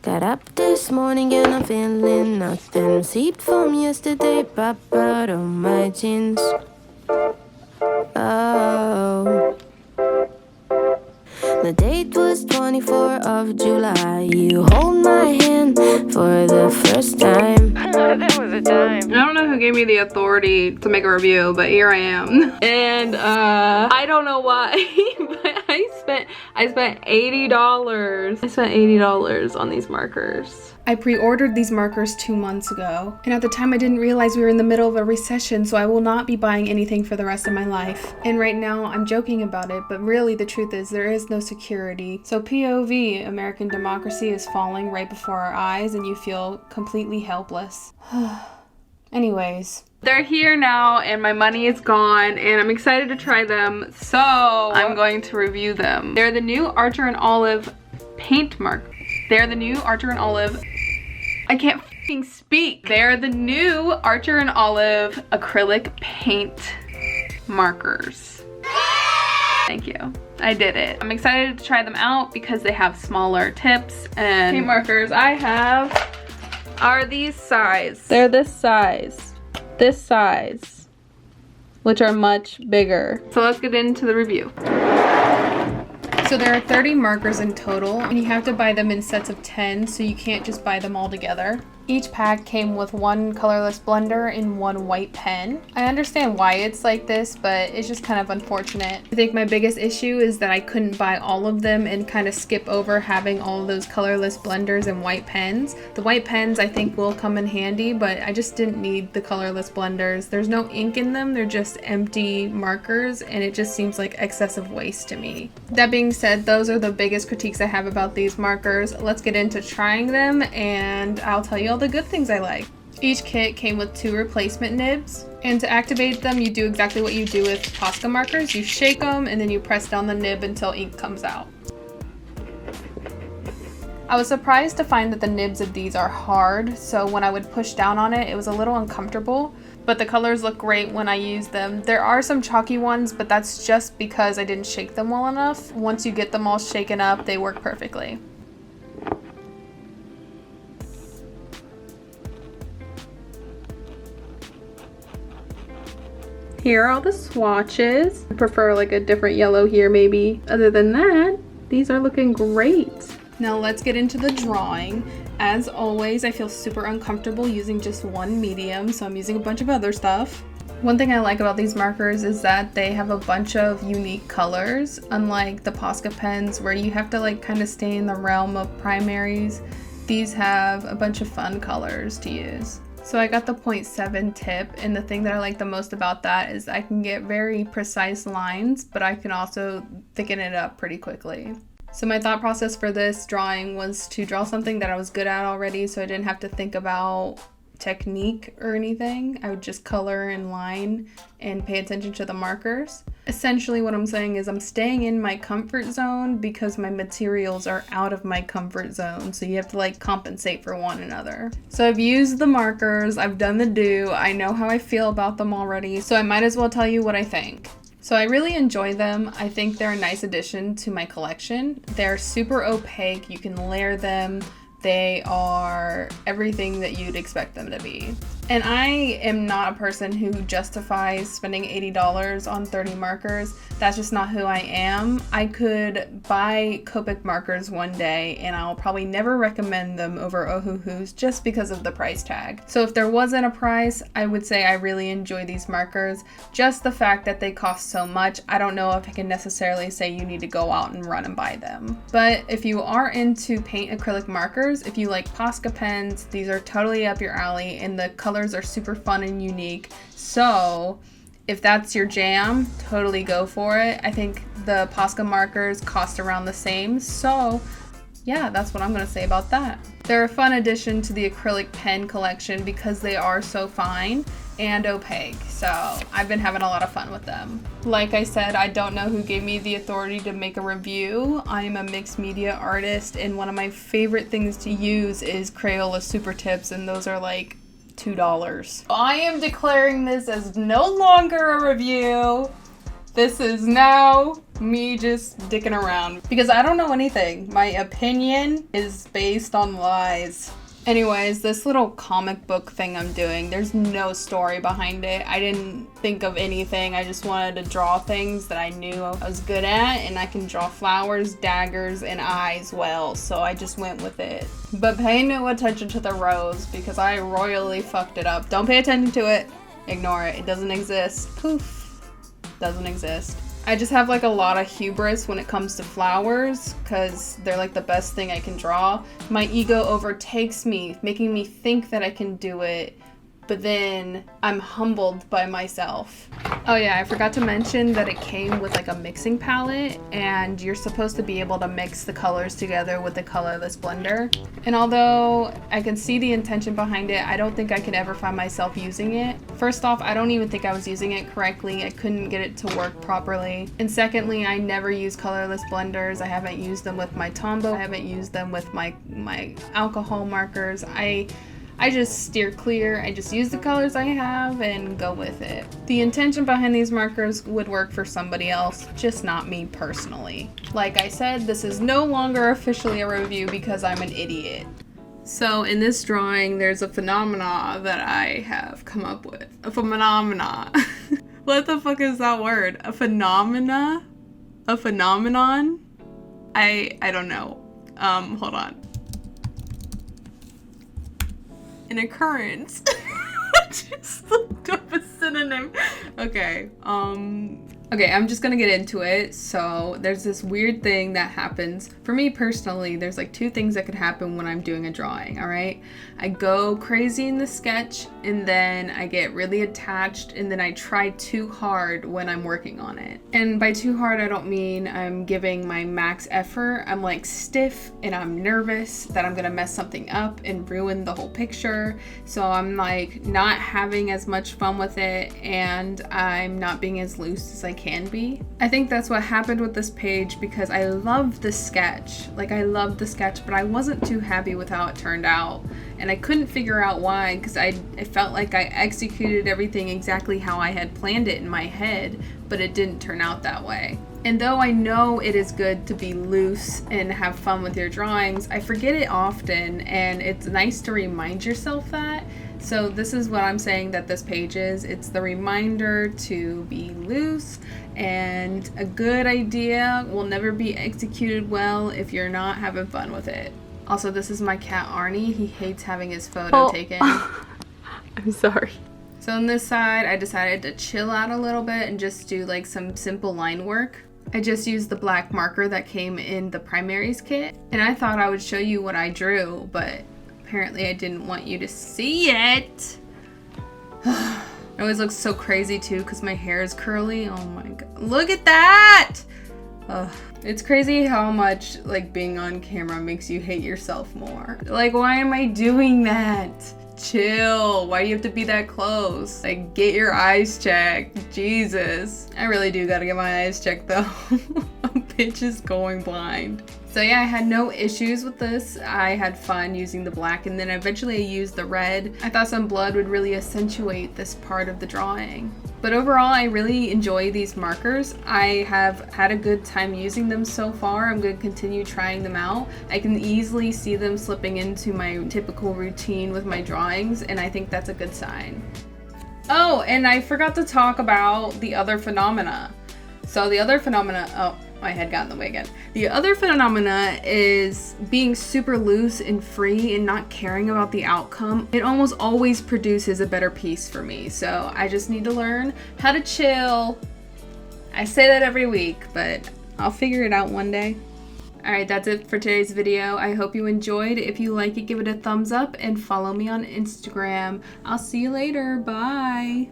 Got up this morning and I'm feeling nothing. Seeped from yesterday, pop out on my jeans. Oh, the date was 24th of July. You hold my hand for the first time. That was a time. I don't know who gave me the authority to make a review, but here I am. And I don't know why, but I spent $80. I spent $80 on these markers. I pre-ordered these markers 2 months ago, and at the time I didn't realize we were in the middle of a recession, so I will not be buying anything for the rest of my life. And right now I'm joking about it, but really the truth is there is no security. So POV, American democracy is falling right before our eyes and you feel completely helpless. Anyways. They're here now and my money is gone and I'm excited to try them, so I'm going to review them. They're the new Archer and Olive paint marker. They're the new Archer and Olive, I can't f***ing speak. They're the new Archer and Olive acrylic paint markers. Thank you. I did it. I'm excited to try them out because they have smaller tips, and paint markers I have are these size. They're this size, which are much bigger. So let's get into the review. So there are 30 markers in total, and you have to buy them in sets of 10, so you can't just buy them all together. Each pack came with 1 colorless blender and 1 white pen. I understand why it's like this, but it's just kind of unfortunate. I think my biggest issue is that I couldn't buy all of them and kind of skip over having all of those colorless blenders and white pens. The white pens I think will come in handy, but I just didn't need the colorless blenders. There's no ink in them, they're just empty markers, and it just seems like excessive waste to me. That being said, those are the biggest critiques I have about these markers. Let's get into trying them and I'll tell you all the good things I like. Each kit came with 2 replacement nibs, and to activate them you do exactly what you do with Posca markers. You shake them and then you press down the nib until ink comes out. I was surprised to find that the nibs of these are hard, so when I would push down on it, it was a little uncomfortable, but the colors look great when I use them. There are some chalky ones, but that's just because I didn't shake them well enough. Once you get them all shaken up, they work perfectly. Here are all the swatches. I prefer like a different yellow here maybe. Other than that, these are looking great. Now let's get into the drawing. As always, I feel super uncomfortable using just one medium, so I'm using a bunch of other stuff. One thing I like about these markers is that they have a bunch of unique colors, unlike the Posca pens where you have to like kind of stay in the realm of primaries. These have a bunch of fun colors to use. So I got the 0.7 tip, and the thing that I like the most about that is I can get very precise lines, but I can also thicken it up pretty quickly. So my thought process for this drawing was to draw something that I was good at already, so I didn't have to think about technique or anything. I would just color and line and pay attention to the markers. Essentially what I'm saying is I'm staying in my comfort zone because my materials are out of my comfort zone, so you have to like compensate for one another. So I've used the markers, I've done the do, I know how I feel about them already, so I might as well tell you what I think. So I really enjoy them. I think they're a nice addition to my collection. They're super opaque, you can layer them. They are everything that you'd expect them to be. And I am not a person who justifies spending $80 on 30 markers. That's just not who I am. I could buy Copic markers one day and I'll probably never recommend them over Ohuhu's just because of the price tag. So if there wasn't a price, I would say I really enjoy these markers. Just the fact that they cost so much, I don't know if I can necessarily say you need to go out and run and buy them. But if you are into paint acrylic markers, if you like Posca pens, these are totally up your alley and the colors are super fun and unique. So if that's your jam, totally go for it. I think the Posca markers cost around the same, so yeah, that's what I'm gonna say about that. They're a fun addition to the acrylic pen collection because they are so fine and opaque, so I've been having a lot of fun with them. Like I said, I don't know who gave me the authority to make a review. I'm a mixed media artist, and one of my favorite things to use is Crayola Super Tips, and those are like $2. I am declaring this as no longer a review. This is now Me just dicking around because I don't know anything. My opinion is based on lies. Anyways, this little comic book thing I'm doing, there's no story behind it. I didn't think of anything. I just wanted to draw things that I knew I was good at, and I can draw flowers, daggers, and eyes well, so I just went with it. But pay no attention to the rose because I royally fucked it up. Don't pay attention to it. Ignore it. It doesn't exist. Poof. Doesn't exist. I just have like a lot of hubris when it comes to flowers because they're like the best thing I can draw. My ego overtakes me, making me think that I can do it, but then I'm humbled by myself. Oh yeah, I forgot to mention that it came with like a mixing palette, and you're supposed to be able to mix the colors together with the colorless blender. And although I can see the intention behind it, I don't think I could ever find myself using it. First off, I don't even think I was using it correctly. I couldn't get it to work properly. And secondly, I never use colorless blenders. I haven't used them with my Tombow. I haven't used them with my alcohol markers. I just steer clear. I just use the colors I have and go with it. The intention behind these markers would work for somebody else, just not me personally. Like I said, this is no longer officially a review because I'm an idiot. So in this drawing, there's a phenomena that I have come up with. A phenomena. What the fuck is that word? A phenomena? A phenomenon? I don't know. Hold on. An occurrence. Just looked up a synonym. Okay, I'm just gonna get into it. So there's this weird thing that happens. For me personally, there's like two things that could happen when I'm doing a drawing, all right? I go crazy in the sketch, and then I get really attached, and then I try too hard when I'm working on it. And by too hard, I don't mean I'm giving my max effort. I'm like stiff, and I'm nervous that I'm gonna mess something up and ruin the whole picture. So I'm like not having as much fun with it, and I'm not being as loose as I can be. I think that's what happened with this page because I love the sketch. Like I loved the sketch, but I wasn't too happy with how it turned out. And I couldn't figure out why because I felt like I executed everything exactly how I had planned it in my head, but it didn't turn out that way. And though I know it is good to be loose and have fun with your drawings, I forget it often, and it's nice to remind yourself that. So this is what I'm saying that this page is. It's the reminder to be loose, and a good idea will never be executed well if you're not having fun with it. Also, this is my cat Arnie. He hates having his photo taken. I'm sorry. So on this side, I decided to chill out a little bit and just do like some simple line work. I just used the black marker that came in the primaries kit, and I thought I would show you what I drew, but apparently I didn't want you to see it. It always looks so crazy too because my hair is curly. Oh my god. Look at that! Ugh. It's crazy how much like being on camera makes you hate yourself more. Like, why am I doing that? Chill. Why do you have to be that close? Like, get your eyes checked. Jesus. I really do gotta get my eyes checked though. A bitch is going blind. So yeah, I had no issues with this. I had fun using the black, and then eventually I used the red. I thought some blood would really accentuate this part of the drawing. But overall, I really enjoy these markers. I have had a good time using them so far. I'm going to continue trying them out. I can easily see them slipping into my typical routine with my drawings, and I think that's a good sign. Oh, and I forgot to talk about the other phenomena. So the other phenomena, oh, my head got in the way again. The other phenomena is being super loose and free and not caring about the outcome. It almost always produces a better piece for me. So I just need to learn how to chill. I say that every week, but I'll figure it out one day. Alright, that's it for today's video. I hope you enjoyed. If you like it, give it a thumbs up and follow me on Instagram. I'll see you later. Bye.